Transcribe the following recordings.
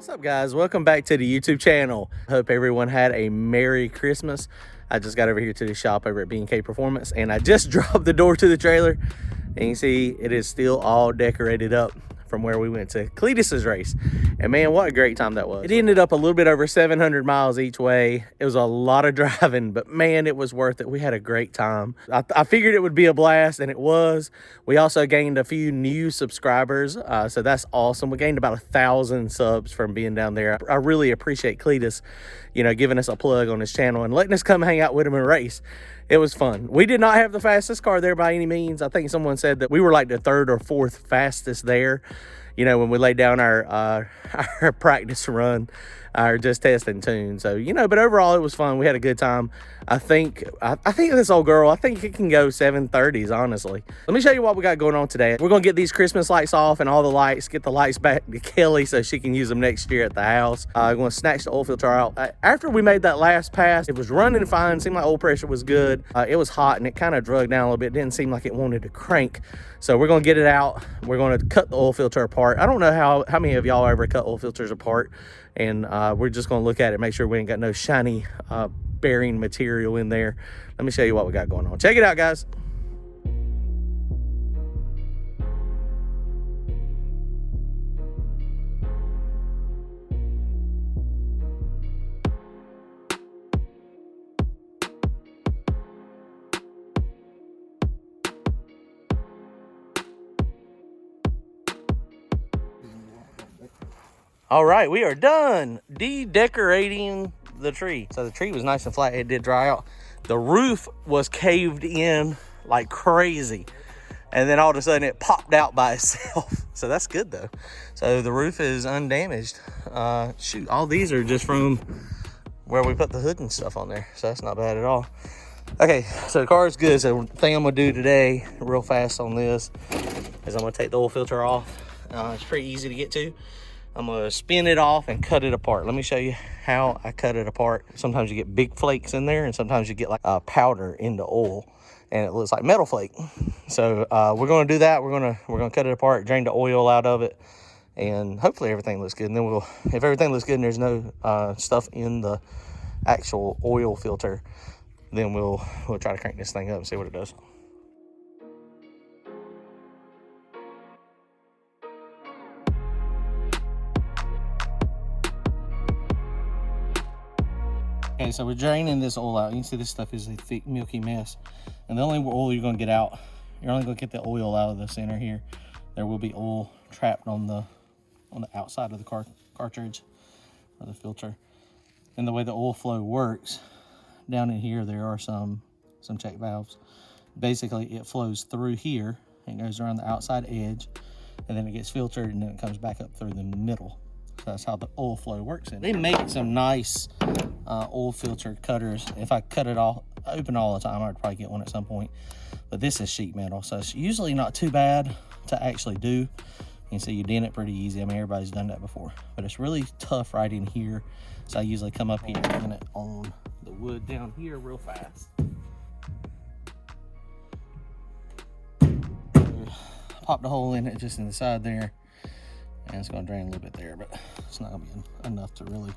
What's up, guys? Welcome back to the YouTube channel. Hope everyone had a Merry Christmas. I just got over here to the shop over at B&K Performance, and I just dropped the door to the trailer, and you see it is still all decorated up from where we went to Cletus's race. And man, what a great time that was. It ended up a little bit over 700 miles each way. It was a lot of driving, but man, it was worth it. We had a great time. I figured it would be a blast, and it was. We also gained a few new subscribers, so that's awesome. We gained about 1,000 subs from being down there. I really appreciate Cletus, giving us a plug on his channel and letting us come hang out with him and race. It was fun. We did not have the fastest car there by any means. I think someone said that we were like the third or fourth fastest there, when we laid down our practice run, our just testing tune. So, but overall it was fun. We had a good time. I think this old girl, I think it can go 730s, honestly. Let me show you what we got going on today. We're gonna get these Christmas lights off and all the lights, get the lights back to Kelly so she can use them next year at the house. I'm gonna snatch the oil filter out. After we made that last pass, it was running fine, seemed like oil pressure was good. It was hot and it kind of drug down a little bit. It didn't seem like it wanted to crank. So we're gonna get it out. We're gonna cut the oil filter apart. I don't know how many of y'all ever cut oil filters apart, and we're just gonna look at it, make sure we ain't got no shiny bearing material in there. Let me show you what we got going on. Check it out, guys. All right, we are done de-decorating the tree. So the tree was nice and flat. It did dry out. The roof was caved in like crazy, and then all of a sudden it popped out by itself. So that's good though. So the roof is undamaged. Shoot, all these are just from where we put the hood and stuff on there, so that's not bad at all. Okay, so the car is good. So the thing I'm gonna do today real fast on this is I'm gonna take the oil filter off. It's pretty easy to get to. I'm gonna spin it off and cut it apart. Let me show you how I cut it apart. Sometimes you get big flakes in there, and sometimes you get like a powder in the oil, and it looks like metal flake. So we're gonna do that. We're gonna cut it apart, drain the oil out of it, and hopefully everything looks good. And then if everything looks good and there's no stuff in the actual oil filter, then we'll try to crank this thing up and see what it does. Okay, so we're draining this oil out. You can see this stuff is a thick, milky mess. And the only oil you're gonna get out, you're only gonna get the oil out of the center here. There will be oil trapped on the outside of the cartridge or the filter. And the way the oil flow works, down in here there are some check valves. Basically it flows through here and goes around the outside edge, and then it gets filtered, and then it comes back up through the middle. So that's how the oil flow works. And they make some nice oil filter cutters. If I cut it all open all the time, I'd probably get one at some point. But this is sheet metal, so it's usually not too bad to actually do. You can see you dent it pretty easy. I mean, everybody's done that before, but it's really tough right in here. So I usually come up here and dent it on the wood down here real fast. Pop the hole in it just in the side there, and it's going to drain a little bit there, but it's not going to be enough to really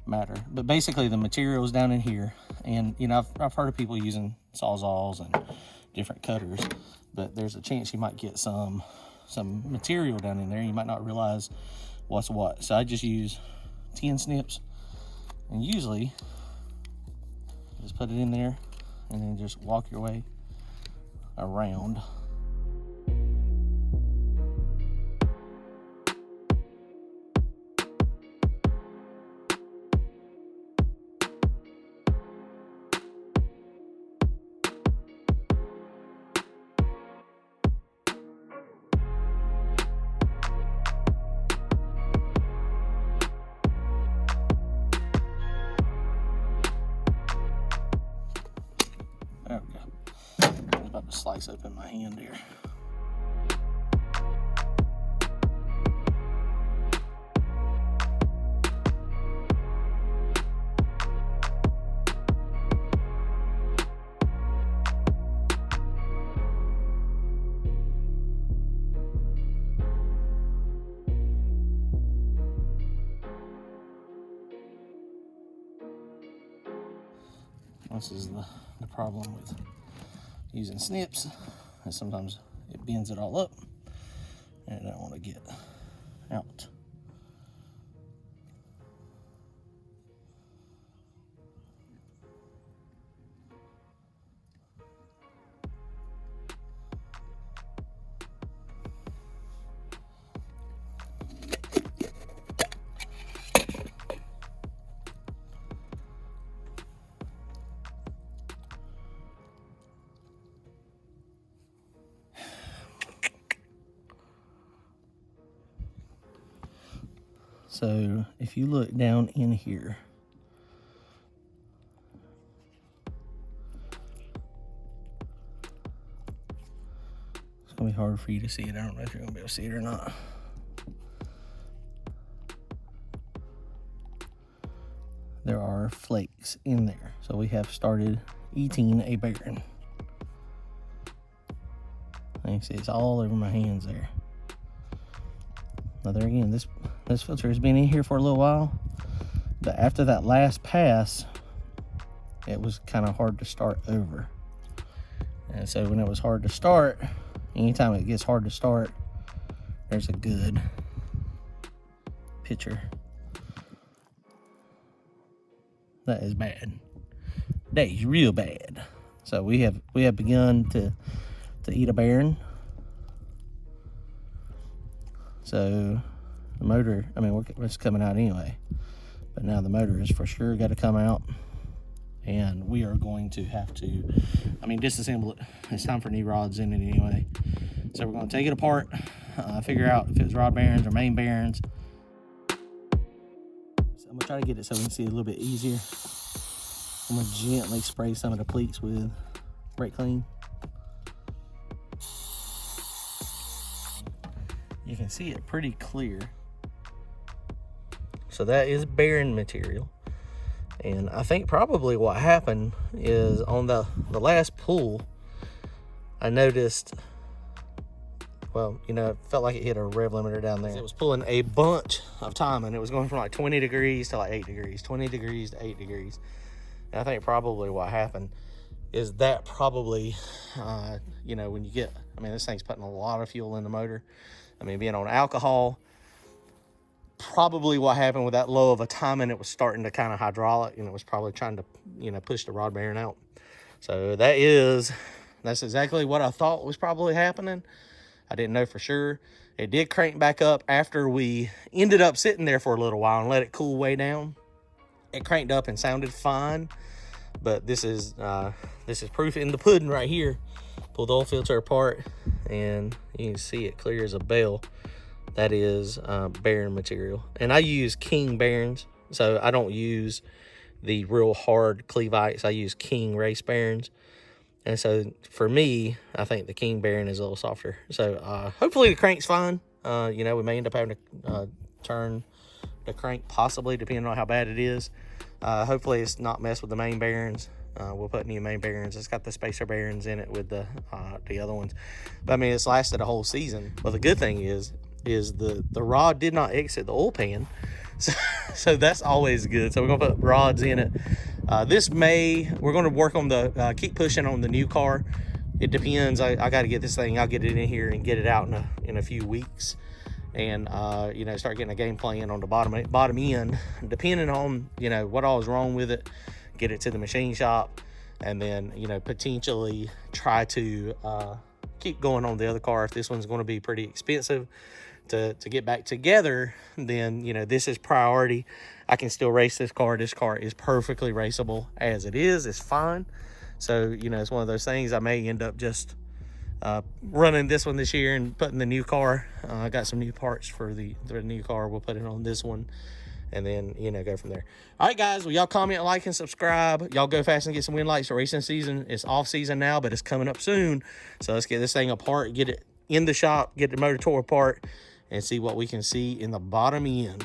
matter. But basically the material is down in here, and I've heard of people using sawzalls and different cutters, but there's a chance you might get some material down in there. You might not realize what's what. So I just use 10 snips, and usually just put it in there and then just walk your way around. There we go. I was about to slice open my hand here. This is the problem with using snips, and sometimes it bends it all up, and I don't want to get out. So if you look down in here, it's gonna be hard for you to see it. I don't know if you're gonna be able to see it or not. There are flakes in there. So we have started eating a bearing. You can see it's all over my hands there. Now there again, this filter has been in here for a little while, but after that last pass, it was kind of hard to start over. And so when it was hard to start, anytime it gets hard to start, there's a good picture. That is bad. That is real bad. So we have begun to eat a bearing. So the motor, I mean, it's coming out anyway, but now the motor is for sure got to come out, and we are going to have to, disassemble it. It's time for new rods in it anyway. So we're going to take it apart, figure out if it's rod bearings or main bearings. So I'm gonna try to get it so we can see it a little bit easier. I'm gonna gently spray some of the pleats with brake clean. You can see it pretty clear. So that is bearing material. And I think probably what happened is on the last pull, I noticed, it felt like it hit a rev limiter down there. It was pulling a bunch of timing. It was going from like 20 degrees to like 8 degrees, 20 degrees to 8 degrees. And I think probably what happened is that probably, when you get, this thing's putting a lot of fuel in the motor. Being on alcohol, probably what happened with that low of a timing, it was starting to kind of hydraulic, and it was probably trying to, push the rod bearing out. So that's exactly what I thought was probably happening. I didn't know for sure. It did crank back up after we ended up sitting there for a little while and let it cool way down. It cranked up and sounded fine, but this is proof in the pudding right here. Pull the oil filter apart, and you can see it clear as a bell. That is bearing material, and I use King bearings, so I don't use the real hard Clevites. I use King race bearings, and so for me, I think the King bearing is a little softer. So hopefully the crank's fine. We may end up having to turn the crank, possibly, depending on how bad it is. Hopefully it's not messed with the main bearings. We'll put new main bearings. It's got the spacer bearings in it with the other ones. But it's lasted a whole season. Well, the good thing is the rod did not exit the oil pan. So that's always good. So we're gonna put rods in it. We're gonna work on keep pushing on the new car. It depends. I got to get this thing. I'll get it in here and get it out in a few weeks, and start getting a game plan on the bottom end, depending on what all is wrong with it. Get it to the machine shop, and then potentially try to keep going on the other car. If this one's going to be pretty expensive to get back together, then this is priority. I can still race this car. This car is perfectly raceable as it is. It's fine. So it's one of those things. I may end up just running this one this year and putting the new car. I got some new parts for the new car. We'll put it on this one, and then go from there. All right, guys, well, y'all comment, like, and subscribe. Y'all go fast and get some win lights. Racing season is off season now, but it's coming up soon. So let's get this thing apart, get it in the shop, get the motor tore apart, and see what we can see in the bottom end.